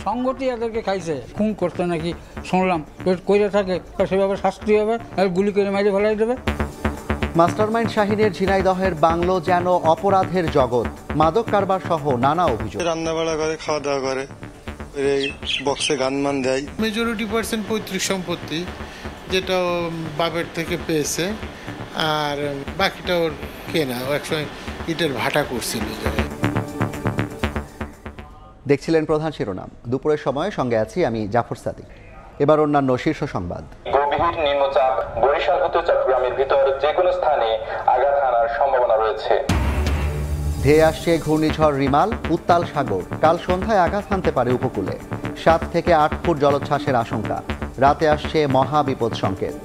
সংগঠনই এদেরকে খাইছে। খুন করতে নাকি শুনলাম, কইরা থাকে সেভাবে শাস্তি হবে, আর গুলি করে মেরে ফেলাই দেবে। মাস্টারমাইন্ড শাহিনের ঝিনাইদহের বাংলো যেন অপরাধের জগৎ, মাদক কারবার সহ নানা অভিযোগ। রান্নাবাড়া করে, খাওয়া দাওয়া করে, এই বক্সে গান মান দেয়। মেজরিটি পার্সেন্ট পৈতৃক সম্পত্তি, যেটা বাপের থেকে পেয়েছে, আর বাকিটা ওর কেনা। ও একসময় ইটের ভাটা করছিল। দেখছিলেন প্রধান শিরোনাম। দুপুরের সময় সঙ্গে আছি আমি জাফর সাদিক। এবার অন্যান্য শীর্ষ সংবাদ। গভীর নিম্নচাপ বরিশাল হতে চট্টগ্রামের ভিতর যে কোনো স্থানে আঘাত হানার সম্ভাবনা রয়েছে। ধেয়ে আসছে ঘূর্ণিঝড় রিমাল, উত্তাল সাগর। কাল সন্ধ্যায় আঘাত হানতে পারে উপকূলে। 7 থেকে 8 ফুট জলোচ্ছ্বাসের আশঙ্কা। রাতে আসছে মহা বিপদ সংকেত।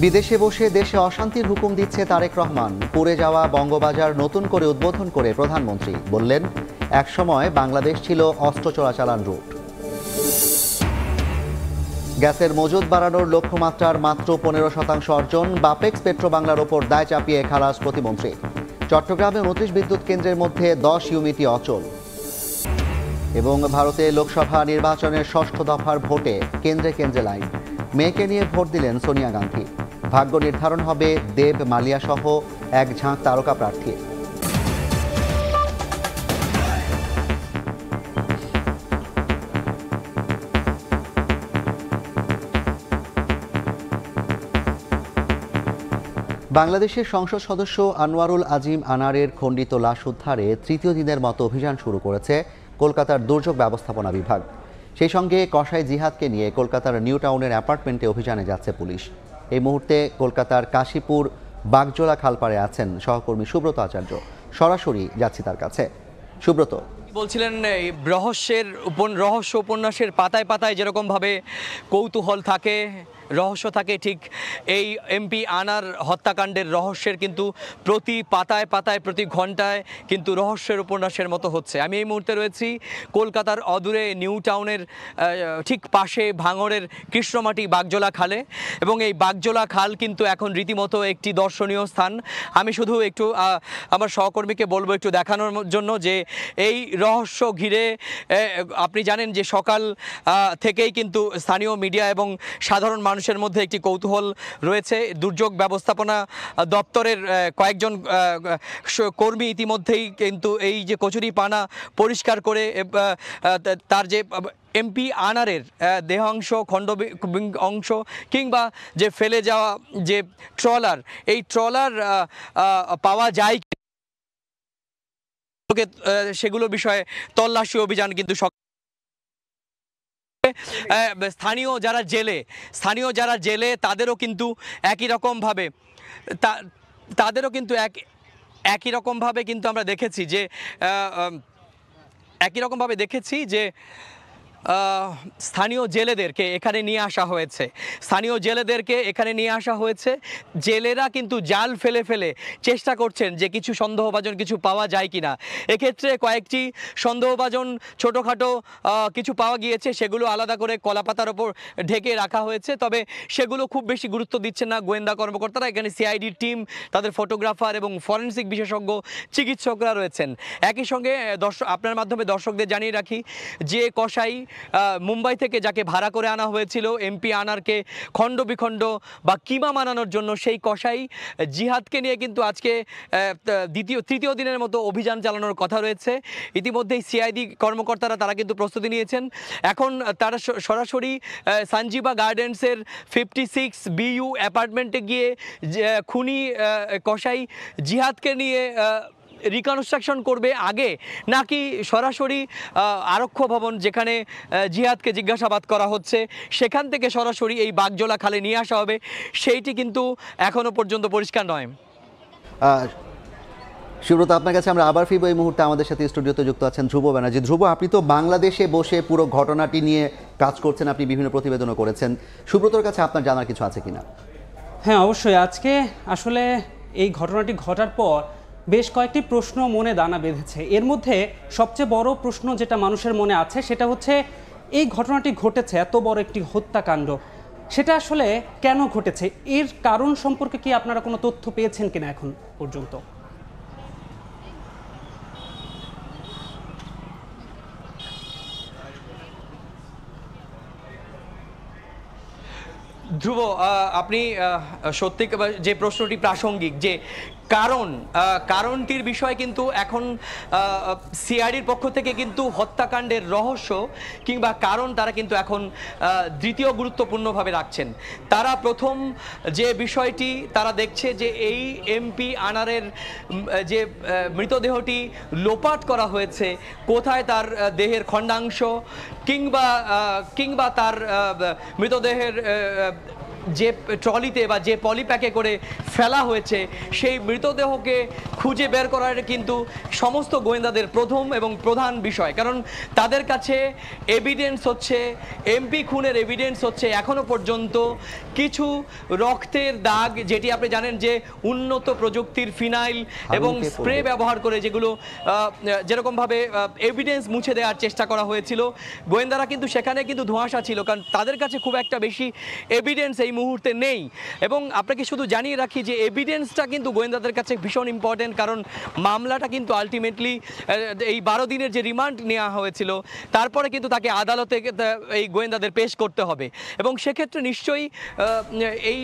বিদেশে বসে দেশে অশান্তির হুকুম দিচ্ছে তারেক রহমান। পুড়ে যাওয়া বঙ্গবাজার নতুন করে উদ্বোধন করে প্রধানমন্ত্রী বললেন, একসময় বাংলাদেশ ছিল অস্ত্র চোরাচালান রুট। গ্যাসের মজুদ বাড়ানোর লক্ষ্যমাত্রার মাত্র 15% অর্জন। বাপেক্স পেট্রো বাংলার ওপর দায় চাপিয়ে খালাস প্রতিমন্ত্রী। চট্টগ্রামে 29 বিদ্যুৎ কেন্দ্রের মধ্যে 10 ইউনিটই অচল। এবং ভারতে লোকসভা নির্বাচনের 6ষ্ঠ দফার ভোটে কেন্দ্রে কেন্দ্রে লাইন। মেয়েকে নিয়ে ভোট দিলেন সোনিয়া গান্ধী। ভাগ্য নির্ধারণ হবে দেব মালিয়া সহ এক ঝাঁক তারকা প্রার্থী। বাংলাদেশের সংসদ সদস্য আনোয়ারুল আজিম আনারের খণ্ডিত লাশ উদ্ধারে তৃতীয় দিনের মতো অভিযান শুরু করেছে কলকাতার দুর্যোগ ব্যবস্থাপনা বিভাগ। সেই সঙ্গে কসাই জিহাদকে নিয়ে কলকাতার নিউ টাউনের অ্যাপার্টমেন্টে অভিযানে যাচ্ছে পুলিশ। এই মুহূর্তে কলকাতার কাশীপুর বাগজোলা খালপাড়ে আছেন সহকর্মী সুব্রত আচার্য। সরাসরি যাচ্ছি তার কাছে। সুব্রত, বলছিলেন রহস্য উপন্যাসের পাতায় পাতায় যেরকমভাবে কৌতূহল থাকে, রহস্য থাকে, ঠিক এই এমপি আনার হত্যাকাণ্ডের রহস্যের কিন্তু প্রতি পাতায় পাতায় প্রতি ঘন্টায় কিন্তু রহস্যের উপন্যাসের মতো হচ্ছে। আমি এই মুহূর্তে রয়েছি কলকাতার অদূরে নিউ টাউনের ঠিক পাশে ভাঙড়ের কৃষ্ণমাটি বাগজোলা খালে, এবং এই বাগজোলা খাল কিন্তু এখন রীতিমতো একটি দর্শনীয় স্থান। আমি শুধু একটু আমার সহকর্মীকে বলবো একটু দেখানোর জন্য যে এই রহস্য ঘিরে আপনি জানেন যে সকাল থেকেই কিন্তু স্থানীয় মিডিয়া এবং সাধারণ মানুষের মধ্যে একটি কৌতূহল রয়েছে। দুর্যোগ ব্যবস্থাপনা দপ্তরের কয়েকজন কর্মী ইতিমধ্যেই কিন্তু এই যে কচুরিপানা পরিষ্কার করে তার যে এমপি আনারের দেহাংশ, খণ্ড অংশ কিংবা যে ফেলে যাওয়া যে ট্রলার, এই ট্রলার পাওয়া যায় সেগুলো বিষয়ে তল্লাশি অভিযান কিন্তু স্থানীয় যারা জেলে তাদেরও কিন্তু একই রকমভাবে কিন্তু আমরা দেখেছি যে স্থানীয় জেলেদেরকে এখানে নিয়ে আসা হয়েছে। জেলেরা কিন্তু জাল ফেলে ফেলে চেষ্টা করছেন যে কিছু সন্দেহভাজন কিছু পাওয়া যায় কিনা। এক্ষেত্রে কয়েকটি সন্দেহভাজন ছোটোখাটো কিছু পাওয়া গিয়েছে, সেগুলো আলাদা করে কলাপাতার ওপর ঢেকে রাখা হয়েছে। তবে সেগুলো খুব বেশি গুরুত্ব দিচ্ছেন না গোয়েন্দা কর্মকর্তারা। এখানে সিআইডি টিম, তাদের ফটোগ্রাফার এবং ফরেনসিক বিশেষজ্ঞ চিকিৎসকরা রয়েছেন। একই সঙ্গে আপনার মাধ্যমে দর্শকদের জানিয়ে রাখি যে কসাই মুম্বাই থেকে যাকে ভাড়া করে আনা হয়েছিল এমপি আনারকে খণ্ড বিখণ্ড বা কিমা মানানোর জন্য, সেই কসাই জিহাদকে নিয়ে কিন্তু আজকে তৃতীয় দিনের মতো অভিযান চালানোর কথা রয়েছে। ইতিমধ্যেই সিআইডি কর্মকর্তারা তারা কিন্তু প্রস্তুতি নিয়েছেন। এখন তারা সরাসরি সানজিবা গার্ডেন্সের 56 BU অ্যাপার্টমেন্টে গিয়ে খুনি কসাই জিহাদকে নিয়ে রিকনস্ট্রাকশন করবে আগে, নাকি সরাসরি আরক্ষ ভবন যেখানে জিহাদকে জিজ্ঞাসাবাদ করা হচ্ছে সেখান থেকে সরাসরি এই বাগজোলা খালে নিয়ে আসা হবে, সেইটি কিন্তু এখনো পর্যন্ত পরিষ্কার নয়। সুব্রত, আপনার কাছে আমরা আবার ফিরব। এই মুহূর্তে আমাদের সাথে স্টুডিওতে যুক্ত আছেন ধ্রুব ব্যানার্জি। ধ্রুব, আপনি তো বাংলাদেশে বসে পুরো ঘটনাটি নিয়ে কাজ করছেন, আপনি বিভিন্ন প্রতিবেদনও করেছেন। সুব্রতর কাছে আপনার জানার কিছু আছে কিনা? হ্যাঁ, অবশ্যই। আজকে আসলে এই ঘটনাটি ঘটার পর বেশ কয়েকটি প্রশ্ন মনে দানা বেঁধেছে। এর মধ্যে সবচেয়ে বড় প্রশ্ন যেটা মানুষের মনে আছে সেটা হচ্ছে, এই ঘটনাটি ঘটেছে, এত বড় একটি হত্যাকাণ্ড, সেটা আসলে কেন ঘটেছে? এর কারণ সম্পর্কে কি আপনারা কোনো তথ্য পেয়েছেন কিনা এখন পর্যন্ত? ধ্রুব, আপনি সত্যি যে প্রশ্নটি প্রাসঙ্গিক, যে কারণটির বিষয় কিন্তু এখন সিআইডির পক্ষ থেকে কিন্তু হত্যাকাণ্ডের রহস্য কিংবা কারণ তারা কিন্তু এখন দ্বিতীয় গুরুত্বপূর্ণভাবে রাখছেন। তারা প্রথম যে বিষয়টি তারা দেখছে যে এই এমপি আনারের যে মৃতদেহটি লোপাট করা হয়েছে, কোথায় তার দেহের খণ্ডাংশ কিংবা তার মৃতদেহের যে ট্রলিতে বা যে পলিপ্যাকে করে ফেলা হয়েছে সেই মৃতদেহকে খুঁজে বের করার কিন্তু সমস্ত গোয়েন্দাদের প্রথম এবং প্রধান বিষয়। কারণ তাদের কাছে এভিডেন্স হচ্ছে, এমপি খুনের এভিডেন্স হচ্ছে এখনো পর্যন্ত কিছু রক্তের দাগ, যেটি আপনি জানেন যে উন্নত প্রযুক্তির ফিনাইল এবং স্প্রে ব্যবহার করে যেগুলো যেরকমভাবে এভিডেন্স মুছে দেওয়ার চেষ্টা করা হয়েছিল, গোয়েন্দারা কিন্তু সেখানে কিন্তু ধোঁয়াশা ছিল, কারণ তাদের কাছে খুব একটা বেশি এভিডেন্স এই মুহূর্তে নেই। এবং আপনাকে শুধু জানিয়ে রাখি যে এভিডেন্সটা কিন্তু গোয়েন্দাদের কাছে ভীষণ ইম্পর্টেন্ট, কারণ মামলাটা কিন্তু আলটিমেটলি এই 12 দিনের যে রিমান্ড নেওয়া হয়েছিল তারপরে কিন্তু তাকে আদালতে এই গোয়েন্দাদের পেশ করতে হবে। এবং সেক্ষেত্রে নিশ্চয়ই এই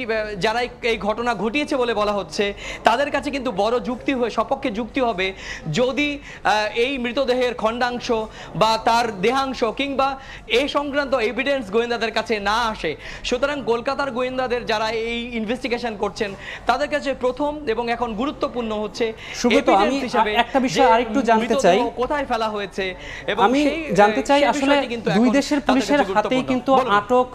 যারা এই ঘটনা ঘটিয়েছে বলে বলা হচ্ছে তাদের কাছে কিন্তু বড় যুক্তি হয়ে সপক্ষে যুক্তি হবে যদি এই মৃতদেহের খণ্ডাংশ বা তার দেহাংশ কিংবা এই সংক্রান্ত এভিডেন্স গোয়েন্দাদের কাছে না আসে। সুতরাং কলকাতার গোয়েন্দাদের যারা এই ইনভেস্টিগেশন করছেন তাদের কাছে প্রথম এবং এখন গুরুত্বপূর্ণ হচ্ছে সুব্রত, আমি একটা বিষয় আরেকটু জানতে চাই, কোথায় ফেলা হয়েছে। এবং আমি জানতে চাই আসলে দুই দেশের পুলিশের হাতেই কিন্তু আটক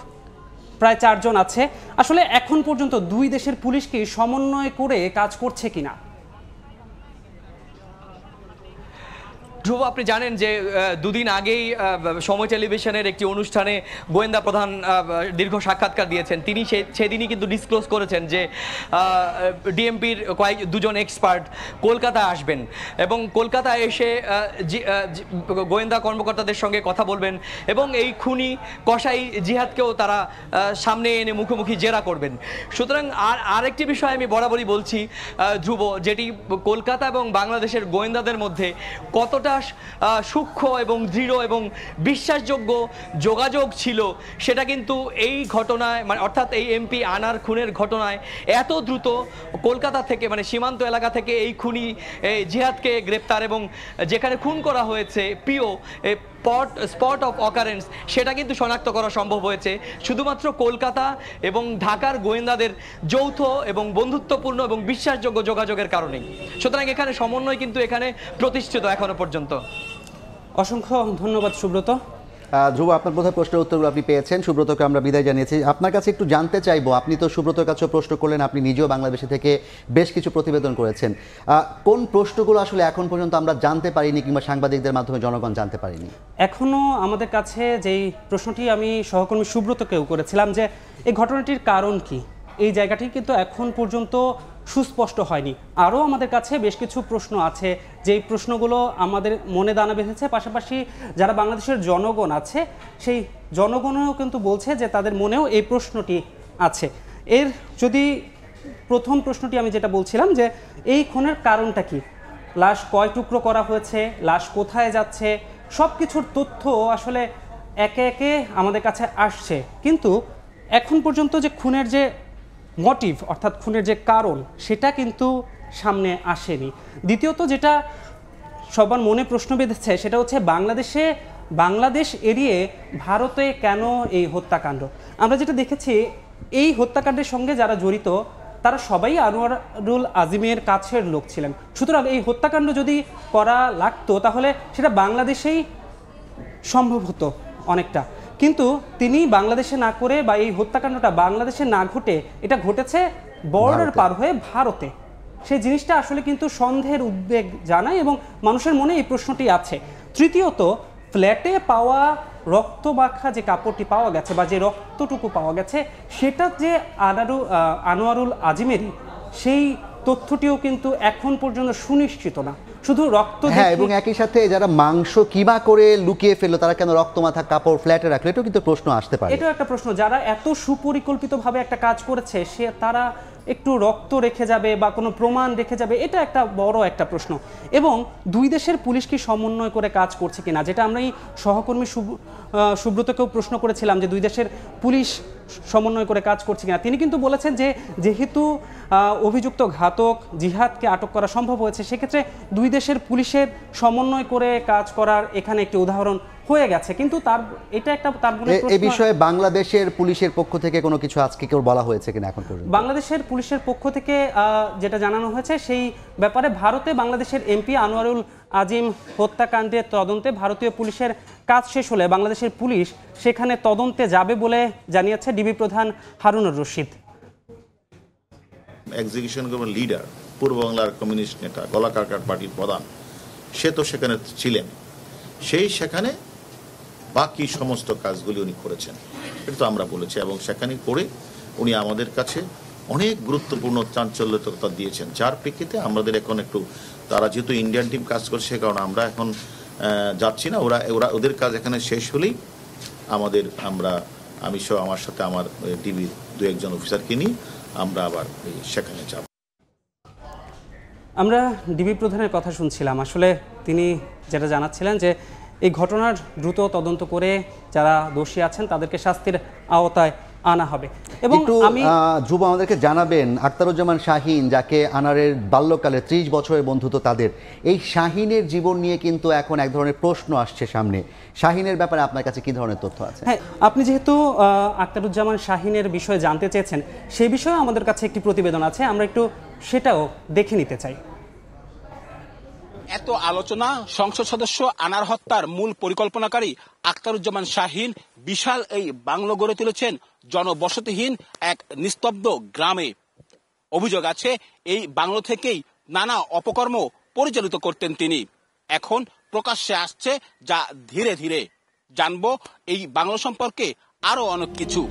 প্রায় 4 জন আছে। আসলে এখন পর্যন্ত দুই দেশের পুলিশ কি সমন্বয় করে কাজ করছে কিনা? ধ্রুব, আপনি জানেন যে দুদিন আগেই সময় টেলিভিশনের একটি অনুষ্ঠানে গোয়েন্দা প্রধান দীর্ঘ সাক্ষাৎকার দিয়েছেন। তিনি সেদিনই কিন্তু ডিসক্লোজ করেছেন যে ডিএমপির দুজন এক্সপার্ট কলকাতা আসবেন এবং কলকাতায় এসে গোয়েন্দা কর্মকর্তাদের সঙ্গে কথা বলবেন এবং এই খুনি কসাই জিহাদকেও তারা সামনে এনে মুখোমুখি জেরা করবেন। সুতরাং আরেকটি বিষয় আমি বরাবরই বলছি ধ্রুব, যেটি কলকাতা এবং বাংলাদেশের গোয়েন্দাদের মধ্যে কতটা সূক্ষ্ম এবং দৃঢ় এবং বিশ্বাসযোগ্য যোগাযোগ ছিল সেটা কিন্তু এই ঘটনায়, মানে অর্থাৎ এই এমপি আনার খুনের ঘটনায় এত দ্রুত কলকাতা থেকে, মানে সীমান্ত এলাকা থেকে এই খুনি জিহাদকে গ্রেপ্তার এবং যেখানে খুন করা হয়েছে পিও স্পট অফ অকারেন্স সেটা কিন্তু শনাক্ত করা সম্ভব হয়েছে শুধুমাত্র কলকাতা এবং ঢাকার গোয়েন্দাদের যৌথ এবং বন্ধুত্বপূর্ণ এবং বিশ্বাসযোগ্য যোগাযোগের কারণেই। সুতরাং এখানে সমন্বয় কিন্তু এখানে প্রতিষ্ঠিত এখনো পর্যন্ত। অসংখ্য ধন্যবাদ সুব্রত। ধ্রুব, আপনার বোধহয় প্রশ্নের উত্তরগুলো আপনি পেয়েছেন। সুব্রতকে আমরা বিদায় জানিয়েছি। আপনার কাছে একটু জানতে চাইবো, আপনি তো সুব্রতর কাছে প্রশ্ন করলেন, আপনি নিজেও বাংলাদেশে থেকে বেশ কিছু প্রতিবেদন করেছেন, কোন প্রশ্নগুলো আসলে এখন পর্যন্ত আমরা জানতে পারিনি কিংবা সাংবাদিকদের মাধ্যমে জনগণ জানতে পারিনি? এখনও আমাদের কাছে যেই প্রশ্নটি আমি সহকর্মী সুব্রতকেও করেছিলাম যে এই ঘটনাটির কারণ কি, এই জায়গাটি কিন্তু এখন পর্যন্ত সুস্পষ্ট হয়নি। আরও আমাদের কাছে বেশ কিছু প্রশ্ন আছে, যেই প্রশ্নগুলো আমাদের মনে দানা বেঁধেছে। পাশাপাশি যারা বাংলাদেশের জনগণ আছে সেই জনগণও কিন্তু বলছে যে তাদের মনেও এই প্রশ্নটি আছে। এর যদি প্রথম প্রশ্নটি আমি যেটা বলছিলাম যে এই খুনের কারণটা কি, লাশ কয় টুকরো করা হয়েছে, লাশ কোথায় যাচ্ছে, সব কিছুর তথ্য আসলে একে একে আমাদের কাছে আসছে, কিন্তু এখন পর্যন্ত যে খুনের যে মোটিভ অর্থাৎ খুনের যে কারণ সেটা কিন্তু সামনে আসেনি। দ্বিতীয়ত যেটা সবার মনে প্রশ্ন বেঁধেছে সেটা হচ্ছে বাংলাদেশ এড়িয়ে ভারতে কেন এই হত্যাকাণ্ড। আমরা যেটা দেখেছি এই হত্যাকাণ্ডের সঙ্গে যারা জড়িত তারা সবাই আনোয়ারুল আজিমের কাছের লোক ছিলেন। সুতরাং এই হত্যাকাণ্ড যদি করা লাগতো তাহলে সেটা বাংলাদেশেই সম্ভব হতো অনেকটা, কিন্তু তিনি বাংলাদেশে না করে বা এই হত্যাকাণ্ডটা বাংলাদেশে না ঘটে এটা ঘটেছে বর্ডার পার হয়ে ভারতে। সেই জিনিসটা আসলে কিন্তু সন্দেহের উদ্বেগ জানায় এবং মানুষের মনে এই প্রশ্নটি আছে। তৃতীয়ত, ফ্ল্যাটে পাওয়া রক্তমাখা যে কাপড়টি পাওয়া গেছে বা যে রক্তটুকু পাওয়া গেছে সেটা যে আনোয়ারুল আজিমেরই, সেই তথ্যটিও কিন্তু এখন পর্যন্ত সুনিশ্চিত না। শুধু রক্ত, হ্যাঁ, এবং একই সাথে যারা মাংস কিমা করে লুকিয়ে ফেললো তারা কেন রক্তমাখা কাপড় ফ্ল্যাটে রাখলো, এটাও কিন্তু প্রশ্ন আসতে পারে। এটাও একটা প্রশ্ন। যারা এত সুপরিকল্পিতভাবে একটা কাজ করেছে তারা একটু রক্ত রেখে যাবে বা কোনো প্রমাণ রেখে যাবে, এটা একটা বড় একটা প্রশ্ন। এবং দুই দেশের পুলিশ কি সমন্বয় করে কাজ করছে কিনা, যেটা আমরা এই সহকর্মী সুব্রতকেও প্রশ্ন করেছিলাম যে দুই দেশের পুলিশ সমন্বয় করে কাজ করছে কিনা। তিনি কিন্তু বলেছেন যে যেহেতু অভিযুক্ত ঘাতক জিহাদকে আটক করা সম্ভব হয়েছে, সেক্ষেত্রে দুই দেশের পুলিশের সমন্বয় করে কাজ করার এখানে একটি উদাহরণ হয়ে গেছে। কিন্তু তার এটা একটা তার এই বিষয়ে বাংলাদেশের পুলিশের পক্ষ থেকে কোনো কিছু আজকে কেউ বলা হয়েছে কিনা এখন পর্যন্ত? বাংলাদেশের পুলিশের পক্ষ থেকে যেটা জানানো হয়েছে সেই ব্যাপারে ভারতে বাংলাদেশের এমপি আনোয়ারুল আজিম হত্যাকাণ্ডের তদন্তে ভারতীয় পুলিশের কাজ শেষ হলে বাংলাদেশের পুলিশ সেখানে তদন্তে যাবে বলে জানিয়েছে ডিবি প্রধান হারুনুর রশিদ। এক্সিকিউশন গ্রুপের লিডার, পূর্ব বাংলার কমিউনিস্ট নেতা, গলাকারকার পার্টির প্রধান, সে তো সেখানে ছিলেন। সেখানে বাকি সমস্ত কাজগুলি উনি করেছেন, এটা তো আমরা বলেছি। এবং সেখানে করে উনি আমাদের কাছে অনেক গুরুত্বপূর্ণ চাঞ্চল্যতা দিয়েছেন, যার প্রেক্ষিতে আমাদের এখন একটু, তারা যেহেতু ইন্ডিয়ান টিম কাজ করছে সে কারণে আমরা এখন যাচ্ছি না। ওদের কাজ এখানে শেষ হলেই আমি সহ আমার সাথে আমার ডিবির 2-1 অফিসারকে নিয়ে আমরা আবার সেখানে যাব। আমরা ডিবি প্রধানের কথা শুনছিলাম, আসলে তিনি যেটা জানাচ্ছিলেন যে এই ঘটনার দ্রুত তদন্ত করে যারা দোষী আছেন তাদেরকে শাস্তির আওতায় আনা হবে। এবং আমি যুব আমাদেরকে জানাবেন, আখতারুজ্জামান শাহীন, যাকে আনারের বাল্যকালে 30 বছরের বন্ধুত্ব তাদের, এই শাহীনের জীবন নিয়ে কিন্তু এখন এক ধরনের প্রশ্ন আসছে সামনে। শাহীনের ব্যাপারে আপনার কাছে কি ধরনের তথ্য আছে? হ্যাঁ, আপনি যেহেতু আখতারুজ্জামান শাহীনের বিষয়ে জানতে চেয়েছেন, সেই বিষয়ে আমাদের কাছে একটি প্রতিবেদন আছে, আমরা একটু সেটাও দেখে নিতে চাই। এত আলোচনা, সংসদ সদস্য আনার হত্যার মূল পরিকল্পনাকারী আখতারুজ্জামান শাহীন বিশাল এই বাংলো গড়ে তুলেছেন জনবসতিহীন এক নিস্তব্ধ গ্রামে। অভিযোগ আছে এই বাংলো থেকেই নানা অপকর্ম পরিচালিত করতেন তিনি। এখন প্রকাশ্যে আসছে যা ধীরে ধীরে জানবো এই বাংলো সম্পর্কে আরো অনেক কিছু।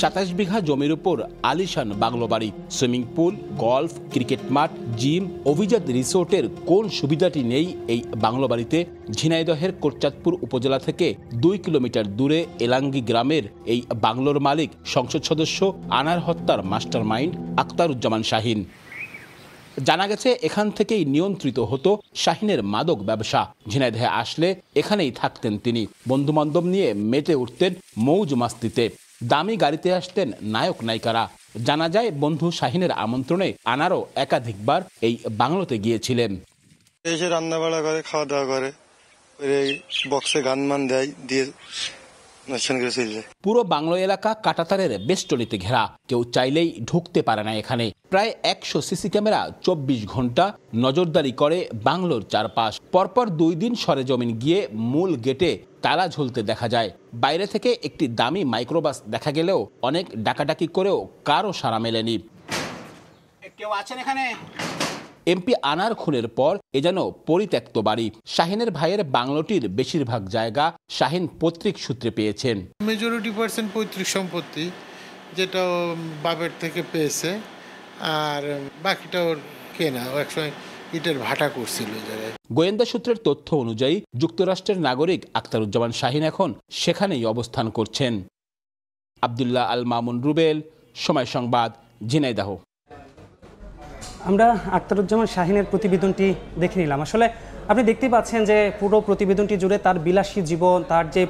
27 বিঘা জমির উপর আলিশান বাংলো বাড়ি, সুইমিং পুল, গলফ, ক্রিকেট মাঠ, জিম, অভিজাত রিসোর্টের কোন সুবিধাটি নেই এই বাংলো বাড়িতে? ঝিনাইদহের কোটচাঁদপুর উপজেলা থেকে 2 কিলোমিটার দূরে এলাঙ্গি গ্রামের এই বাংলোর মালিক সংসদ সদস্য আনার হত্যার মাস্টার মাইন্ড আখতারুজ্জামান শাহীন। জানা গেছে এখান থেকেই নিয়ন্ত্রিত হতো শাহীনের মাদক ব্যবসা। ঝিনাইদহে আসলে এখানেই থাকতেন তিনি, বন্ধুবান্ধব নিয়ে মেতে উঠতেন মৌজ মাস্তিতে। দামি গাড়িতে আসতেন নায়ক নায়িকারা। জানা যায় বন্ধু শাহীনের আমন্ত্রণে আনারও একাধিকবার এই বাংলোতে গিয়েছিলেন। এসে রান্না বাড়া করে, খাওয়া দাওয়া করে, বক্সে গান মান দেয়, দিয়ে পুরো বাংলো এলাকা কাঁটাতারের বেষ্টনীতে ঘেরা, কেউ চাইলেই ঢুকতে পারে না এখানে। প্রায় 100 সিসি ক্যামেরা 24 ঘন্টা নজরদারি করে বাংলোর চারপাশ। পরপর 2 দিন সরেজমিন গিয়ে মূল গেটে তালা ঝুলতে দেখা যায়। বাইরে থেকে একটি দামি মাইক্রোবাস দেখা গেলেও অনেক ডাকাডাকি করেও কারও সাড়া মেলেনি। কেউ আছেন এখানে? এমপি আনার খুনের পর এ যেন পরিত্যক্ত বাড়ি। শাহীনের ভাইয়ের বাংলোটির বেশিরভাগ জায়গা শাহীন পৈতৃক সূত্রে পেয়েছেন। মেজরিটি পার্সেন্ট পৈতৃক সম্পত্তি, যেটা বাপের থেকে পেয়েছে, আর বাকিটা ওর কেনা। ও একসময় ইটের ভাটা করছিল জায়গায়। গোয়েন্দা সূত্রের তথ্য অনুযায়ী যুক্তরাষ্ট্রের নাগরিক আখতারুজ্জামান শাহীন এখন সেখানেই অবস্থান করছেন। আব্দুল্লাহ আল মামুন রুবেল, সময় সংবাদ, ঝিনাইদহ। আমরা আখতারুজ্জামান শাহীনের প্রতিবেদনটি দেখে নিলাম। আসলে আপনি দেখতে পাচ্ছেন যে পুরো প্রতিবেদনটি জুড়ে তার বিলাসী জীবন, তার যে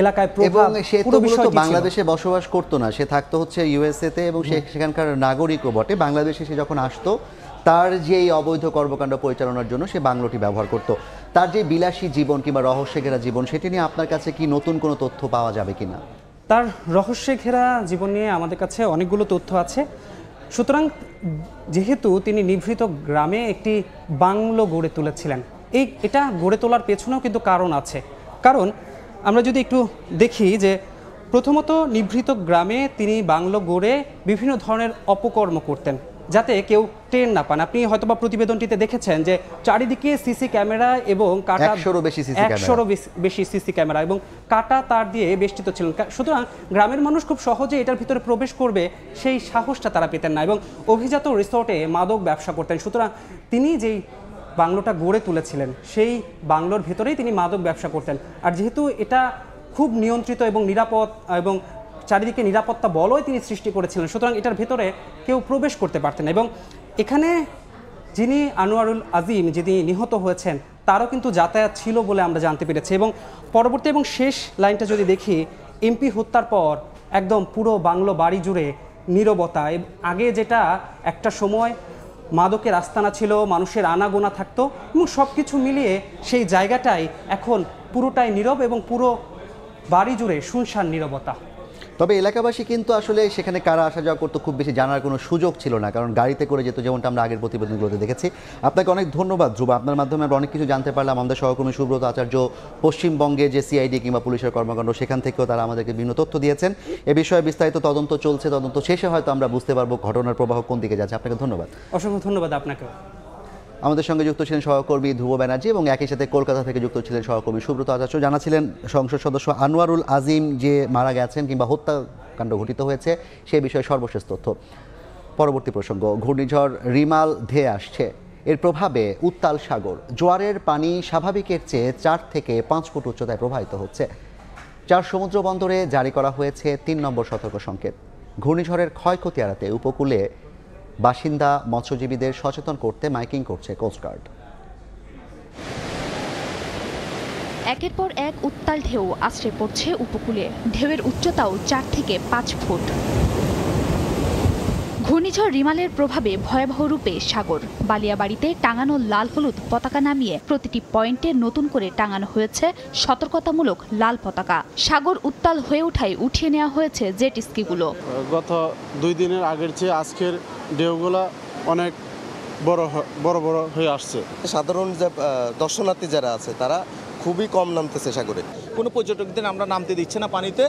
এলাকায় প্রভাব, সে তো মূলত বাংলাদেশে বসবাস করতো না, সে থাকতো হচ্ছে ইউএসএতে এবং সেখানকার নাগরিকও বটে। বাংলাদেশে সে যখন আসতো, তার যে অবৈধ কর্মকাণ্ড পরিচালনার জন্য সে বাংলোটি ব্যবহার করত। তার যে বিলাসী জীবন কিংবা রহস্যে ঘেরা জীবন, সেটি নিয়ে আপনার কাছে কি নতুন কোনো তথ্য পাওয়া যাবে কিনা? তার রহস্যে ঘেরা জীবন নিয়ে আমাদের কাছে অনেকগুলো তথ্য আছে। সুতরাং যেহেতু তিনি নিভৃত গ্রামে একটি বাংলো গড়ে তুলেছিলেন, এটা গড়ে তোলার পেছনেও কিন্তু কারণ আছে। কারণ আমরা যদি একটু দেখি যে প্রথমত নিভৃত গ্রামে তিনি বাংলো গড়ে বিভিন্ন ধরনের অপকর্ম করতেন, যাতে কেউ টের না পান। আপনি হয়তোবা প্রতিবেদনটিতে দেখেছেন যে চারিদিকে সিসি ক্যামেরা এবং কাটা 100-ও বেশি সিসি ক্যামেরা এবং কাটা তার দিয়ে বেষ্টিত ছিলেন। সুতরাং গ্রামের মানুষ খুব সহজে এটার ভিতরে প্রবেশ করবে সেই সাহসটা তারা পেতেন না, এবং অভিজাত রিসোর্টে মাদক ব্যবসা করতেন। সুতরাং তিনি যেই বাংলোটা গড়ে তুলেছিলেন, সেই বাংলোর ভেতরেই তিনি মাদক ব্যবসা করতেন। আর যেহেতু এটা খুব নিয়ন্ত্রিত এবং নিরাপদ এবং চারিদিকে নিরাপত্তা বলয় তিনি সৃষ্টি করেছিলেন, সুতরাং এটার ভেতরে কেউ প্রবেশ করতে পারতেন না। এবং এখানে যিনি আনোয়ারুল আজিম যিনি নিহত হয়েছেন তারও কিন্তু যাতায়াত ছিল বলে আমরা জানতে পেরেছি। এবং পরবর্তী এবং শেষ লাইনটা যদি দেখি, এমপি হত্যার পর একদম পুরো বাংলো বাড়ি জুড়ে নীরবতা। আগে যেটা একটা সময় মাদকের আস্তানা ছিল, মানুষের আনাগোনা থাকতো, এবং সব কিছু মিলিয়ে সেই জায়গাটাই এখন পুরোটাই নীরব এবং পুরো বাড়ি জুড়ে শুনশান নীরবতা। তবে এলাকাবাসী কিন্তু আসলে সেখানে কারা আসা যাওয়া করতো খুব বেশি জানার কোনো সুযোগ ছিল না, কারণ গাড়িতে করে যেত, যেমনটা আমরা আগের প্রতিবেদনগুলোতে দেখেছি। আপনাকে অনেক ধন্যবাদ ধ্রুব, আপনার মাধ্যমে আমরা অনেক কিছু জানতে পারলাম। আমাদের সহকর্মী সুব্রত আচার্য পশ্চিমবঙ্গে যে সিআইডি কিংবা পুলিশের কর্মকাণ্ড সেখান থেকেও তারা আমাদেরকে বিভিন্ন তথ্য দিয়েছেন। এ বিষয়ে বিস্তারিত তদন্ত চলছে, তদন্ত শেষে হয়তো আমরা বুঝতে পারবো ঘটনার প্রবাহ কোন দিকে যাচ্ছে। আপনাকে ধন্যবাদ। অসংখ্য ধন্যবাদ আপনাকেও। আমাদের সঙ্গে যুক্ত ছিলেন সহকর্মী ধ্রুব ব্যানার্জি এবং একই সাথে কলকাতা থেকে যুক্ত ছিলেন সহকর্মী সুব্রত আচার্য। জানাছিলেন সংসদ সদস্য আনোয়ারুল আজিম যে মারা গেছেন কিংবা হত্যাকাণ্ড ঘটিত হয়েছে সে বিষয়ে সর্বশেষ তথ্য। পরবর্তী প্রসঙ্গ, ঘূর্ণিঝড় রিমাল ধেয়ে আসছে, এর প্রভাবে উত্তাল সাগর, জোয়ারের পানি স্বাভাবিকের চেয়ে 4 থেকে 5 ফুট উচ্চতায় প্রবাহিত হচ্ছে। 4 সমুদ্র বন্দরে জারি করা হয়েছে 3 নম্বর সতর্ক সংকেত। ঘূর্ণিঝড়ের ক্ষয়ক্ষতি এড়াতে উপকূলে বাসিন্দা মৎস্যজীবীদের সচেতন করতে মাইকিং করছে কোস্টগার্ড। একের পর এক উত্তাল ঢেউ আছড়ে পড়ছে উপকূলে, ঢেউয়ের উচ্চতাও 4 থেকে 5 ফুট। ঘূর্ণিঝড় রিমালের প্রভাবে ভয়াবহ রূপে সাগর। বালিয়াবাড়িতে টাঙানো লাল হলুদ পতাকা নামিয়ে প্রতিটি পয়েন্টে নতুন করে টাঙানো হয়েছে সতর্কতামূলক লাল পতাকা। সাগর উত্তাল হয়ে ওঠায় উঠিয়ে নেওয়া হয়েছে জেট স্কিগুলো। গত 2 দিনের আগের চেয়ে আজকের ঢেউগুলা অনেক বড় হয়ে আসছে। সাধারণ যে দর্শনার্থী যারা আছে তারা খুবই কম নামতেছে সাগরে। কোনো পর্যটকদের আমরা নামতে দিচ্ছে না পানিতে,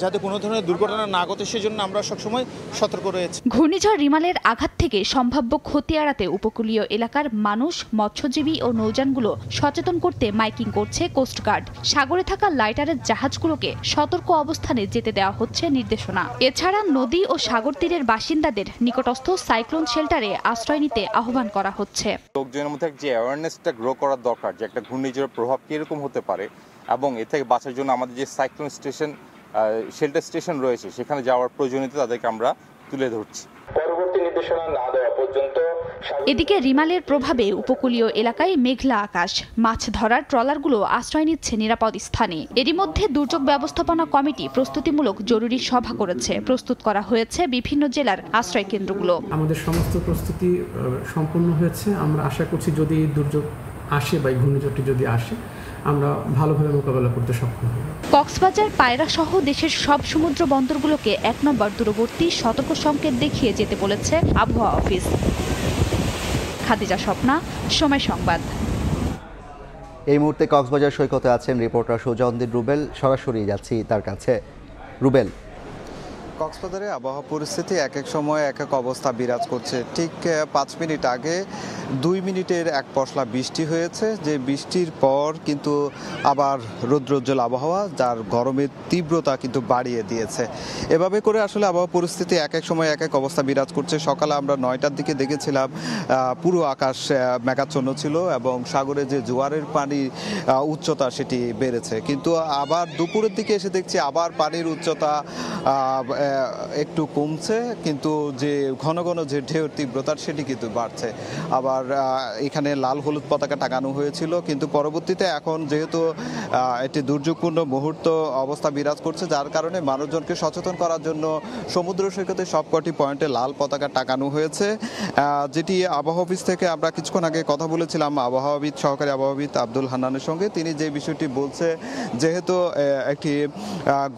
যাতে কোনো ধরনের দুর্ঘটনা না ঘটে সেজন্য আমরা সবসময় সতর্ক রয়েছি। ঘূর্ণিঝড় রিমালের আঘাত থেকে সম্ভাব্য ক্ষতি এড়াতে উপকূলীয় এলাকার মানুষ, মৎস্যজীবী ও নৌযানগুলো সচেতন করতে মাইকিং করছে কোস্টগার্ড। সাগরে থাকা লাইটারের জাহাজগুলোকে সতর্ক অবস্থানে যেতে দেওয়া হচ্ছে নির্দেশনা। এছাড়া নদী ও সাগর তীরের বাসিন্দাদের নিকটস্থ সাইক্লোন শেল্টারে আশ্রয় নিতে আহ্বান করা হচ্ছে। লোকজনের মধ্যে যে অ্যাওয়ারনেসটা গ্রো করার দরকার যে একটা ঘূর্ণিঝড়ের প্রভাব কিরকম হতে পারে, এবং এ থেকে বাঁচার জন্য আমাদের যে সাইক্লোন স্টেশন শেল্টার স্টেশন রয়েছে সেখানে যাওয়ার প্রয়োজনীয়তা তাদেরকে আমরা তুলে ধরছি। পরবর্তী নির্দেশনা না দেওয়া পর্যন্ত। এদিকে রিমালের প্রভাবে উপকূলীয় এলাকায় মেঘলা আকাশ, মাছ ধরার ট্রলারগুলো আশ্রয় নিচ্ছে নিরাপদ স্থানে। এরই মধ্যে দুর্যোগ ব্যবস্থাপনা কমিটি প্রস্তুতিমূলক জরুরি সভা করেছে। প্রস্তুত করা হয়েছে বিভিন্ন জেলার আশ্রয় কেন্দ্রগুলো। আমাদের সমস্ত প্রস্তুতি সম্পূর্ণ হয়েছে। আমরা আশা করছি যদি দুর্যোগ আসে বা ঘূর্ণিঝড়টি যদি আসে আমরা ভালোভাবে মোকাবেলা করতে সক্ষম হব। কক্সবাজার, পায়রা সহ দেশের সব সমুদ্র বন্দরগুলোকে 1 নম্বর দূরবর্তী সতর্ক সংকেত দেখিয়ে যেতে বলেছে আবহাওয়া অফিস। খাদিজা স্বপ্না, সময় সংবাদ। এই মুহূর্তে কক্সবাজার সৈকতে আছেন রিপোর্টার সুজনদীপ রুবেল, সরাসরি যাচ্ছি তার কাছে। রুবেল, কক্সবাজারে আবহাওয়া পরিস্থিতি এক এক সময় এক এক অবস্থা বিরাজ করছে। ঠিক 5 মিনিট আগে 2 মিনিটের এক পশলা বৃষ্টি হয়েছে, যে বৃষ্টির পর কিন্তু আবার রৌদ্রোজ্জ্বল আবহাওয়া, যার গরমের তীব্রতা কিন্তু বাড়িয়ে দিয়েছে। এভাবে করে আসলে আবহাওয়া পরিস্থিতি এক এক সময় এক এক অবস্থা বিরাজ করছে। সকালে আমরা 9টার দিকে দেখেছিলাম পুরো আকাশ মেঘাচ্ছন্ন ছিল এবং সাগরে যে জোয়ারের পানি উচ্চতা সেটি বেড়েছে, কিন্তু আবার দুপুরের দিকে এসে দেখছি আবার পানির উচ্চতা একটু কমছে, কিন্তু যে ঘন ঘন যে ঢেউর তীব্রতার সেটি কিন্তু বাড়ছে। আবার এখানে লাল হলুদ পতাকা টাঙানো হয়েছিল, কিন্তু পরবর্তীতে এখন যেহেতু একটি দুর্যোগপূর্ণ মুহূর্ত অবস্থা বিরাজ করছে, যার কারণে মানুষজনকে সচেতন করার জন্য সমুদ্র সৈকতে সবকটি পয়েন্টে লাল পতাকা টাঙানো হয়েছে, যেটি আবহাওয়া অফিস থেকে আমরা কিছুক্ষণ আগে কথা বলেছিলাম আবহাওয়াবিদ, সহকারী আবহাওয়াবিদ আব্দুল হান্নানের সঙ্গে। তিনি যে বিষয়টি বলছে, যেহেতু একটি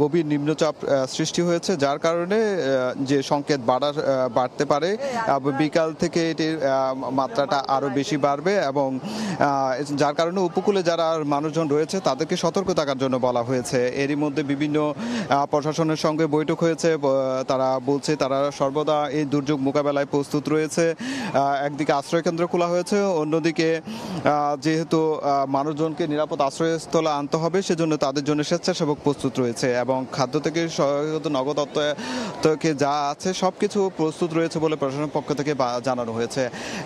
গভীর নিম্নচাপ সৃষ্টি হয়েছে, যার কারণে যে সংকেত বাড়তে পারে, বিকাল থেকে এটির মাত্রাটা আরও বেশি বাড়বে, এবং যার কারণে উপকূলে যারা মানুষজন রয়েছে তাদেরকে সতর্ক থাকার জন্য বলা হয়েছে। এরই মধ্যে বিভিন্ন প্রশাসনের সঙ্গে বৈঠক হয়েছে, তারা বলছে তারা সর্বদা এই দুর্যোগ মোকাবেলায় প্রস্তুত রয়েছে। একদিকে আশ্রয়কেন্দ্র খোলা হয়েছে, অন্যদিকে যেহেতু মানুষজনকে নিরাপদ আশ্রয়স্থলে আনতে হবে সেজন্য তাদের জন্য স্বেচ্ছাসেবক প্রস্তুত রয়েছে, এবং খাদ্য থেকে নগদ থেকে যা আছে সবকিছু প্রস্তুত রয়েছে বলে প্রশাসনের পক্ষ থেকে জানানো হয়েছে।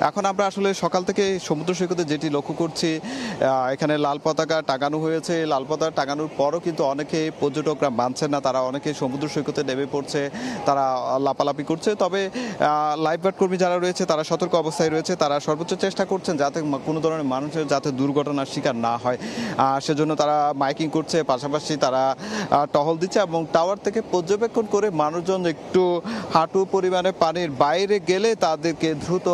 এখন আমরা আসলে আসলে সকাল থেকে সমুদ্র সৈকতে যেটি লক্ষ্য করছি, এখানে লাল পতাকা টাঙানো হয়েছে। লাল পতাকা টাঙানোর পরও কিন্তু অনেকে পর্যটকরা মানছেন না, তারা অনেকে সমুদ্র সৈকতে নেমে পড়ছে, তারা লাপালাপি করছে। তবে লাইফগার্ড কর্মী যারা রয়েছে তারা সতর্ক অবস্থায় রয়েছে, তারা সর্বোচ্চ চেষ্টা করছেন যাতে কোনো ধরনের মানুষের যাতে দুর্ঘটনার শিকার না হয়, সেজন্য তারা মাইকিং করছে, পাশাপাশি তারা টহল দিচ্ছে এবং টাওয়ার থেকে পর্যবেক্ষণ করে মানুষজন একটু হাঁটু পরিমাণে পানির বাইরে গেলে তাদেরকে দ্রুত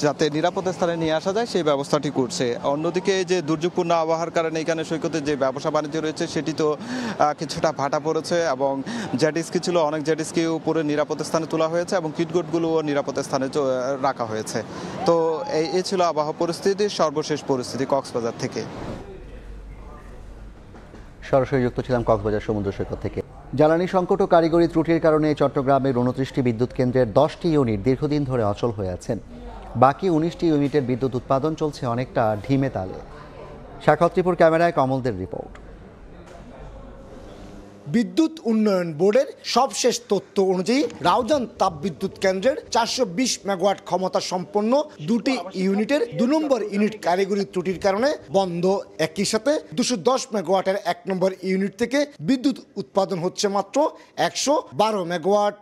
যাতে নিরাপদ স্থানে নিয়ে আসা যায় সেই ব্যবস্থাটি করছে। অন্যদিকে যে দুর্যোগপূর্ণ আবহাওয়ার কারণে এখানে সৈকতে যে ব্যবসা বাণিজ্য রয়েছে সেটি তো কিছুটা ভাটা পড়েছে এবং জেটস্কি ছিল, অনেক জেটস্কি উপরে নিরাপদ স্থানে তোলা হয়েছে এবং কিটগোটগুলোও নিরাপদ স্থানে রাখা হয়েছে। তো এই ছিল আবহাওয়া পরিস্থিতির সর্বশেষ পরিস্থিতি কক্সবাজার থেকে। সরাসরি যুক্ত ছিলাম কক্সবাজার সমুদ্র সৈকত থেকে। জ্বালানি সংকট ও কারিগরি ত্রুটির কারণে চট্টগ্রামের 29টি বিদ্যুৎ কেন্দ্রের 10টি ইউনিট দীর্ঘদিন ধরে অচল হয়ে আছেন। বাকি 19টি ইউনিটের বিদ্যুৎ উৎপাদন চলছে অনেকটা ঢিমে তালে। শাখাত্রীপুর ক্যামেরায় কমলদের রিপোর্ট। বিদ্যুৎ উন্নয়ন বোর্ডের সবশেষ তথ্য অনুযায়ী রাউজান তাপবিদ্যুৎ কেন্দ্রের 420 মেগাওয়াট ক্ষমতা সম্পন্ন 2টি ইউনিটের 2 নম্বর ইউনিট কারিগরি ত্রুটির কারণে বন্ধ। একই সাথে 210 মেগাওয়াটের 1 নম্বর ইউনিট থেকে বিদ্যুৎ উৎপাদন হচ্ছে মাত্র 112 মেগাওয়াট।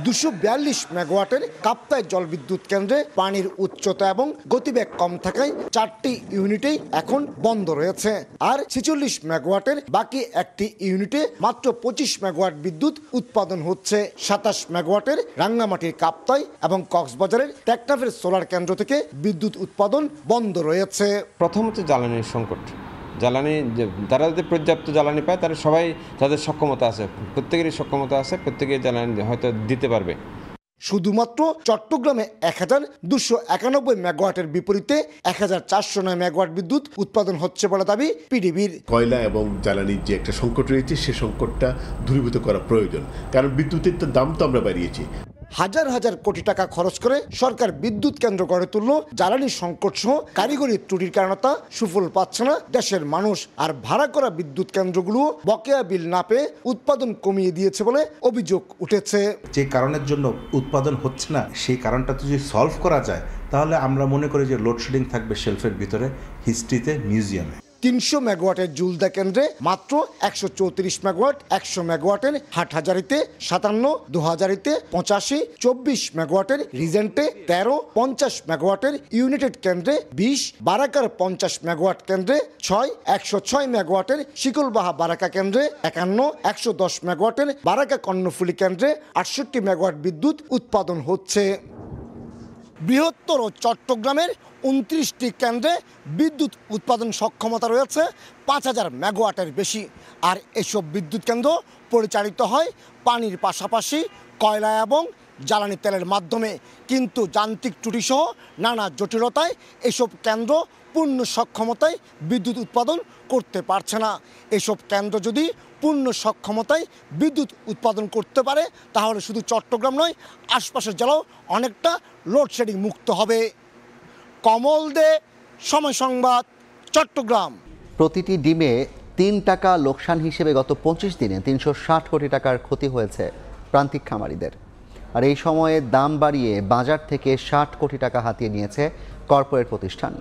242 মেগাওয়াটের কাপ্তাই জলবিদ্যুৎ কেন্দ্রে পানির উচ্চতা এবং গতিবেগ কম থাকায় 4টি ইউনিটেই এখন বন্ধ রয়েছে। আর 46 মেগাওয়াটের বাকি একটি ইউনিটে মাত্র 25 মেগাওয়াট বিদ্যুৎ উৎপাদন হচ্ছে। 27 মেগাওয়াটের রাঙ্গামাটির কাপ্তাই এবং কক্সবাজারের টেকনাফের সোলার কেন্দ্র থেকে বিদ্যুৎ উৎপাদন বন্ধ রয়েছে। প্রথমত জ্বালানির সংকট, জ্বালানি তারা যদি পর্যাপ্ত জ্বালানি পায় তারা সবাই তাদের সক্ষমতা আছে, প্রত্যেকেরই সক্ষমতা আছে, প্রত্যেকেই জ্বালানি হয়তো দিতে পারবে। শুধুমাত্র চট্টগ্রামে 1291 মেগাওয়াটের বিপরীতে 1409 মেগাওয়াট বিদ্যুৎ উৎপাদন হচ্ছে বলে দাবি পিডিবির। কয়লা এবং জ্বালানির যে একটা সংকট রয়েছে সে সংকটটা দূরীভূত করা প্রয়োজন, কারণ বিদ্যুতের তো দাম তো আমরা বাড়িয়েছি। হাজার হাজার কোটি টাকা খরচ করে সরকার বিদ্যুৎ কেন্দ্র গড়ে তুলল, জ্বালানি সংকট সহ কারিগরি ত্রুটির কারণে তা সুফল পাচ্ছে না দেশের মানুষ। আর ভাড়া করা বিদ্যুৎ কেন্দ্রগুলো বকেয়া বিল না পেয়ে উৎপাদন কমিয়ে দিয়েছে বলে অভিযোগ উঠেছে। যে কারণের জন্য উৎপাদন হচ্ছে না সেই কারণটা যদি সলভ করা যায় তাহলে আমরা মনে করি যে লোডশেডিং থাকবে শেলফের ভিতরে, হিস্ট্রিতে, মিউজিয়ামে। 300 মেগাওয়াটের জুলদা কেন্দ্রে মাত্র 134 মেগাওয়াট, 100 মেগাওয়াটের হাটহাজারিতে 57, 2000-তে 85, 24 মেগাওয়াটের রিজেন্টে 13, 50 মেগাওয়াটের ইউনাইটেড কেন্দ্রে 20, বারাকার 50 মেগাওয়াট কেন্দ্রে 6, 106 মেগাওয়াটের শিকলবাহা বারাকা কেন্দ্রে 51, 110 মেগাওয়াটের বারাকা কর্ণফুলী কেন্দ্রে 68 মেগাওয়াট বিদ্যুৎ উৎপাদন হচ্ছে। বৃহত্তর চট্টগ্রামের 29টি কেন্দ্রে বিদ্যুৎ উৎপাদন সক্ষমতা রয়েছে 5000 মেগাওয়াটের বেশি। আর এসব বিদ্যুৎ কেন্দ্র পরিচালিত হয় পানির পাশাপাশি কয়লা এবং জ্বালানি তেলের মাধ্যমে। কিন্তু যান্ত্রিক ত্রুটিসহ নানা জটিলতায় এসব কেন্দ্র পূর্ণ সক্ষমতায় বিদ্যুৎ উৎপাদন করতে পারছে না। এসব কেন্দ্র যদি পূর্ণ সক্ষমতায় বিদ্যুৎ উৎপাদন করতে পারে তাহলে শুধু চট্টগ্রাম নয়, আশপাশের জেলাও অনেকটা লোডশেডিং মুক্ত হবে। কমল দে, সময় সংবাদ, চট্টগ্রাম। প্রতিটি ডিমে 3 টাকা লোকসান হিসেবে গত 25 দিনে 360 কোটি টাকার ক্ষতি হয়েছে প্রান্তিক খামারিদের। আর এই সময়ে দাম বাড়িয়ে বাজার থেকে 60 কোটি টাকা হাতিয়ে নিয়েছে কর্পোরেট প্রতিষ্ঠান,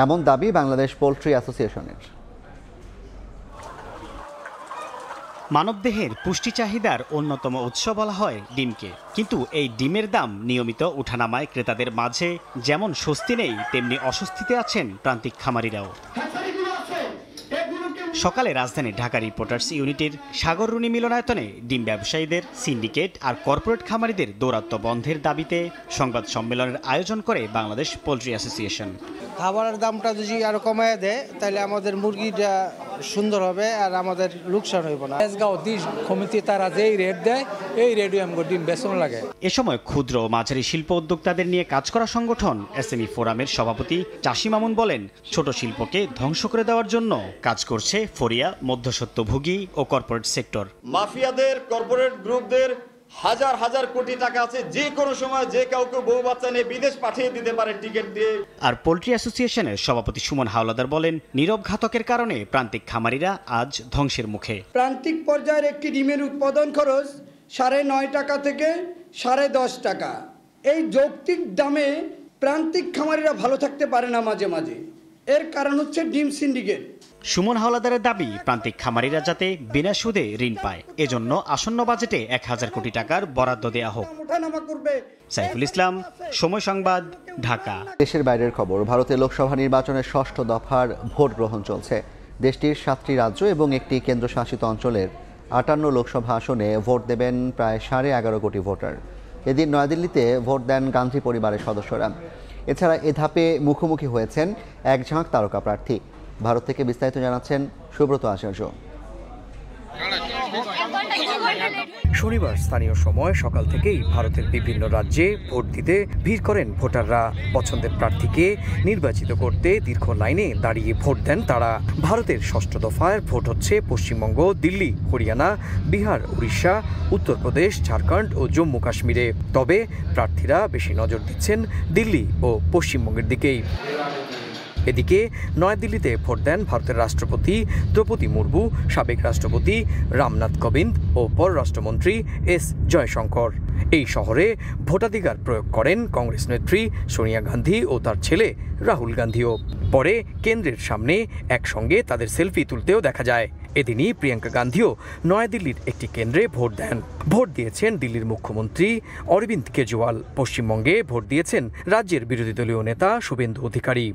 এমন দাবি বাংলাদেশ পোল্ট্রি অ্যাসোসিয়েশনের। মানবদেহের পুষ্টি চাহিদার অন্যতম উৎস বলা হয় ডিমকে, কিন্তু এই ডিমের দাম নিয়মিত উঠানামায় ক্রেতাদের মাঝে যেমন স্বস্তি নেই তেমনি অস্বস্তিতে আছেন প্রান্তিক খামারিরাও। সকালে রাজধানী ঢাকা রিপোর্টার্স ইউনিটের সাগররুনি মিলনায়তনে ডিম ব্যবসায়ীদের সিন্ডিকেট আর কর্পোরেট খামারিদের দৌরাত্ম্য বন্ধের দাবিতে সংবাদ সম্মেলনের আয়োজন করে বাংলাদেশ পোল্ট্রি অ্যাসোসিয়েশন। খাবারের দামটা যদি আরো কমায় দেয় তাহলে আমাদের মুরগিটা সুন্দর হবে আর আমাদের লোকসান হইব না। কমিটি তারা যেই রেট দেয় এই রেটে আমাদের ডিম বেচন লাগে। এ সময় ক্ষুদ্র ও মাঝারি শিল্প উদ্যোক্তাদের নিয়ে কাজ করা সংগঠন এসএমই ফোরামের সভাপতি চাষী মামুন বলেন, ছোট শিল্পকে ধ্বংস করে দেওয়ার জন্য কাজ করছে ফরিয়া, মধ্যস্বত্বভোগী ও কর্পোরেট সেক্টর। মাফিয়াদের, কর্পোরেট গ্রুপদের হাজার হাজার কোটি টাকা আছে, যে কোনো সময় যে কাউকে বউ বাচ্চা নিয়ে বিদেশ পাঠিয়ে দিতে পারে টিকিট দিয়ে। আর পোল্ট্রি অ্যাসোসিয়েশনের সভাপতি সুমন হাওলাদার বলেন, নীরব ঘাতকের কারণে প্রান্তিক খামারিরা আজ ধ্বংসের মুখে। প্রান্তিক পর্যায়ের একটি ডিমের উৎপাদন খরচ 9.5 টাকা থেকে 10.5 টাকা। এই যৌক্তিক দামে প্রান্তিক খামারিরা ভালো থাকতে পারে না মাঝে মাঝে, এর কারণ হচ্ছে ডিম সিন্ডিকেট। সুমন হাওলাদারের দাবি প্রান্তিক খামারিরা যাতে বিনা সুদে ঋণ পায়, এজন্য আসন্ন বাজেটে 1000 কোটি টাকার বরাদ্দ দেয়া হোক। সাইফুল ইসলাম, সময় সংবাদ, ঢাকা। দেশের বাইরের খবর। ভারতে লোকসভা নির্বাচনের 6ষ্ঠ দফার ভোট গ্রহণ চলছে। দেশটির 7টি রাজ্য এবং একটি কেন্দ্রশাসিত অঞ্চলের 58 লোকসভা আসনে ভোট দেবেন প্রায় 11.5 কোটি ভোটার। এদিন নয়াদিল্লিতে ভোট দেন গান্ধী পরিবারের সদস্যরা। এছাড়া এ ধাপে মুখোমুখি হয়েছেন এক ঝাঁক তারকা প্রার্থী। ভারত থেকে বিস্তারিত জানাচ্ছেন সুব্রত আচার্য। শনিবার স্থানীয় সময় সকাল থেকেই ভারতের বিভিন্ন রাজ্যে ভোট দিতে ভিড় করেন ভোটাররা। পছন্দের প্রার্থীকে নির্বাচিত করতে দীর্ঘ লাইনে দাঁড়িয়ে ভোট দেন তারা। ভারতের 6ষ্ঠ দফায় ভোট হচ্ছে পশ্চিমবঙ্গ, দিল্লি, হরিয়ানা, বিহার, উড়িষ্যা, উত্তরপ্রদেশ, ঝাড়খণ্ড ও জম্মু কাশ্মীরে। তবে প্রার্থীরা বেশি নজর দিচ্ছেন দিল্লি ও পশ্চিমবঙ্গের দিকেই। এদিকে নয়াদিল্লিতে ভোট দেন ভারতের রাষ্ট্রপতি দ্রৌপদী মুর্মু, সাবেক রাষ্ট্রপতি রামনাথ কোবিন্দ ও পররাষ্ট্রমন্ত্রী এস জয়শঙ্কর। এই শহরে ভোটাধিকার প্রয়োগ করেন কংগ্রেস নেত্রী সোনিয়া গান্ধী ও তার ছেলে রাহুল গান্ধীও। পরে কেন্দ্রের সামনে একসঙ্গে তাদের সেলফি তুলতেও দেখা যায়। এদিনই প্রিয়াঙ্কা গান্ধীও নয়াদিল্লির একটি কেন্দ্রে ভোট দেন। ভোট দিয়েছেন দিল্লির মুখ্যমন্ত্রী অরবিন্দ কেজরিওয়াল। পশ্চিমবঙ্গে ভোট দিয়েছেন রাজ্যের বিরোধী দলীয় নেতা শুভেন্দু অধিকারী।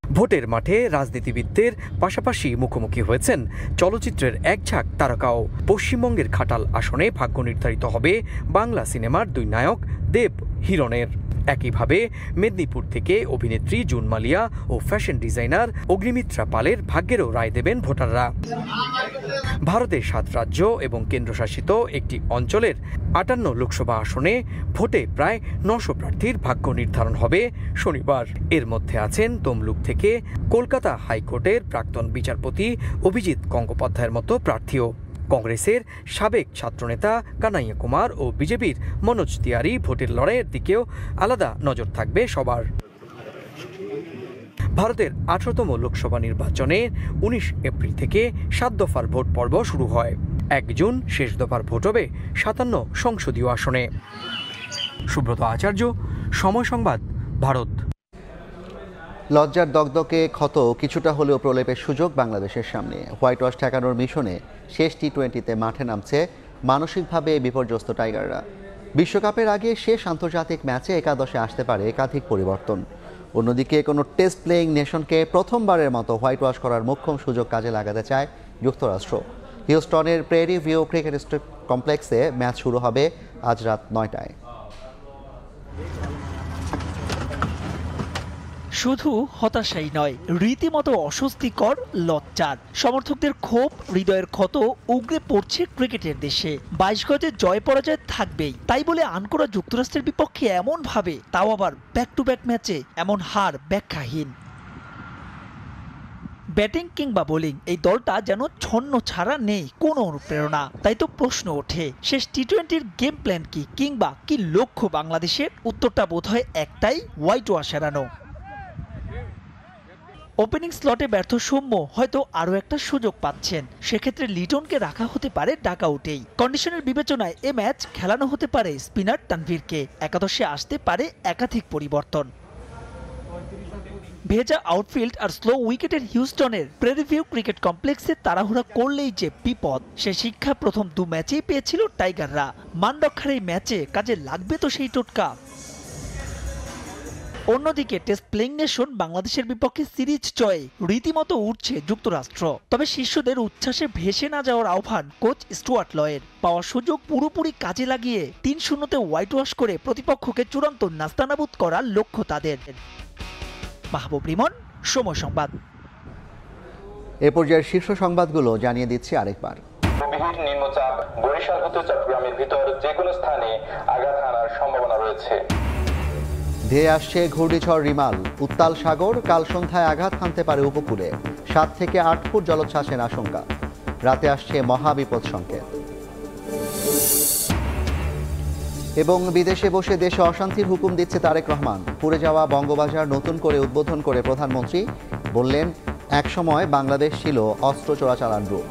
ভোটের মাঠে রাজনীতিবিদদের পাশাপাশি মুখোমুখি হয়েছেন চলচ্চিত্রের এক ঝাঁক তারকাও। পশ্চিমবঙ্গের ঘাটাল আসনে ভাগ্য নির্ধারিত হবে বাংলা সিনেমার 2 নায়ক দেব হিরণের। একইভাবে মেদিনীপুর থেকে অভিনেত্রী জুন মালিয়া ও ফ্যাশন ডিজাইনার অগ্নিমিত্রা পালের ভাগ্যেরও রায় দেবেন ভোটাররা। ভারতের 7 রাজ্য এবং কেন্দ্রশাসিত একটি অঞ্চলের 58 লোকসভা আসনে ভোটে প্রায় 900 প্রার্থীর ভাগ্য নির্ধারণ হবে শনিবার। এর মধ্যে আছেন তমলুক থেকে কলকাতা হাইকোর্টের প্রাক্তন বিচারপতি অভিজিৎ গঙ্গোপাধ্যায়ের মতো প্রার্থীও। কংগ্রেসের সাবেক ছাত্রনেতা কানাইয়া কুমার ও বিজেপির মনোজ তিওয়ারি ভোটের লড়াইয়ের দিকেও আলাদা নজর থাকবে সবার। ভারতের 18তম লোকসভা নির্বাচনে 19 এপ্রিল থেকে 7 দফার ভোট পর্ব শুরু হয়। 1 জুন শেষ দফার ভোট হবে 57 সংসদীয় আসনে। সুব্রত আচার্য, সময় সংবাদ, ভারত। লজ্জার দগদগে ক্ষত কিছুটা হলেও প্রলেপের সুযোগ বাংলাদেশের সামনে। হোয়াইট ওয়াশ ঠেকানোর মিশনে শেষ টি-20তে মাঠে নামছে মানসিকভাবে বিপর্যস্ত টাইগাররা। বিশ্বকাপের আগে শেষ আন্তর্জাতিক ম্যাচে একাদশে আসতে পারে একাধিক পরিবর্তন। অন্যদিকে কোনো টেস্ট প্লেয়িং নেশনকে প্রথমবারের মতো হোয়াইট ওয়াশ করার মোক্ষম সুযোগ কাজে লাগাতে চায় যুক্তরাষ্ট্র। হিউস্টনের প্রেরি ভিউ ক্রিকেট কমপ্লেক্সে ম্যাচ শুরু হবে আজ রাত 9টায়। শুধু হতাশাই নয়, রীতিমতো অস্বস্তিকর লজ্জার। সমর্থকদের ক্ষোভ, হৃদয়ের ক্ষত উগরে পড়ছে ক্রিকেটের দেশে। 22 গজে জয় পরাজয় থাকবেই, তাই বলে আনকোরা যুক্তরাষ্ট্রের বিপক্ষে এমন ভাবে, তাও আবার ব্যাক টু ব্যাক ম্যাচে এমন হার ব্যাখ্যাহীন। ব্যাটিং কিংবা বোলিং এই দলটা যেন ছন্ন ছাড়া নেই কোনো অনুপ্রেরণা। তাই তো প্রশ্ন ওঠে, শেষ টি-20র গেম প্ল্যান কি, কিংবা কি লক্ষ্য বাংলাদেশের? উত্তরটা বোধহয় একটাই, হোয়াইট ওয়াশ এড়ানো। ওপেনিং স্লটে ব্যর্থ সৌম্য হয়তো আরও একটা সুযোগ পাচ্ছেন। সেক্ষেত্রে লিটনকে রাখা হতে পারে ডাকআউটেই। কন্ডিশনের বিবেচনায় এ ম্যাচ খেলানো হতে পারে স্পিনার তানভীরকে। একাদশে আসতে পারে একাধিক পরিবর্তন। ভেজা আউটফিল্ড আর স্লো উইকেটের হিউস্টনের প্রেরি ভিউ ক্রিকেট কমপ্লেক্সে তাড়াহুড়া করলেই যে বিপদ, সে শিক্ষা প্রথম 2 ম্যাচেই পেয়েছিল টাইগাররা। মান রক্ষার এই ম্যাচে কাজে লাগবে তো সেই টোটকা। অন্যদিকে টেস্ট প্লেইং নেশন বাংলাদেশের বিপক্ষে সিরিজ জয়ে রীতিমতো উঠছে যুক্তরাষ্ট্র। তবে শিষ্যদের উচ্ছ্বাসে ভেসে না যাওয়ার আহ্বান কোচ স্টুয়ার্ট লয়ের। পাওয়া সুযোগ পুরোপুরি কাজে লাগিয়ে 3-0তে হোয়াইট ওয়াশ করে প্রতিপক্ষকে চূড়ান্ত নাস্তানাবুদ করার লক্ষ্য তাদের। মাহবুব রিমন, সময় সংবাদ। এ পর্যায়ের শীর্ষ সংবাদগুলো জানিয়ে দিচ্ছি আরেকবার। গভীর নিম্নচাপ বরিশাল হতে চট্টগ্রামের ভিতর যে কোনো স্থানে আঘাত হানার সম্ভাবনা রয়েছে। ধেয়ে আসছে ঘূর্ণিঝড় রিমাল। উত্তাল সাগর, কাল সন্ধ্যায় আঘাত হানতে পারে উপকূলে। 7 থেকে 8 ফুট জলোচ্ছ্বাসের আশঙ্কা। রাতে আসছে মহাবিপদ সংকেত। এবং বিদেশে বসে দেশে অশান্তির হুকুম দিচ্ছে তারেক রহমান। পুড়ে যাওয়া বঙ্গবাজার নতুন করে উদ্বোধন করে প্রধানমন্ত্রী বললেন, একসময় বাংলাদেশ ছিল অস্ত্র চোরাচালান রুট।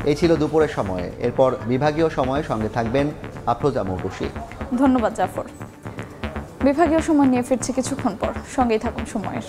এই ছিল দুপুরের সময়ে। এরপর বিভাগীয় সময়ে সঙ্গে থাকবেন আফরোজা মৌটুসী। ধন্যবাদ জাফর। বিভাগীয় সময় নিয়ে ফিরছে কিছুক্ষণ পর, সঙ্গেই থাকুন সময়ের।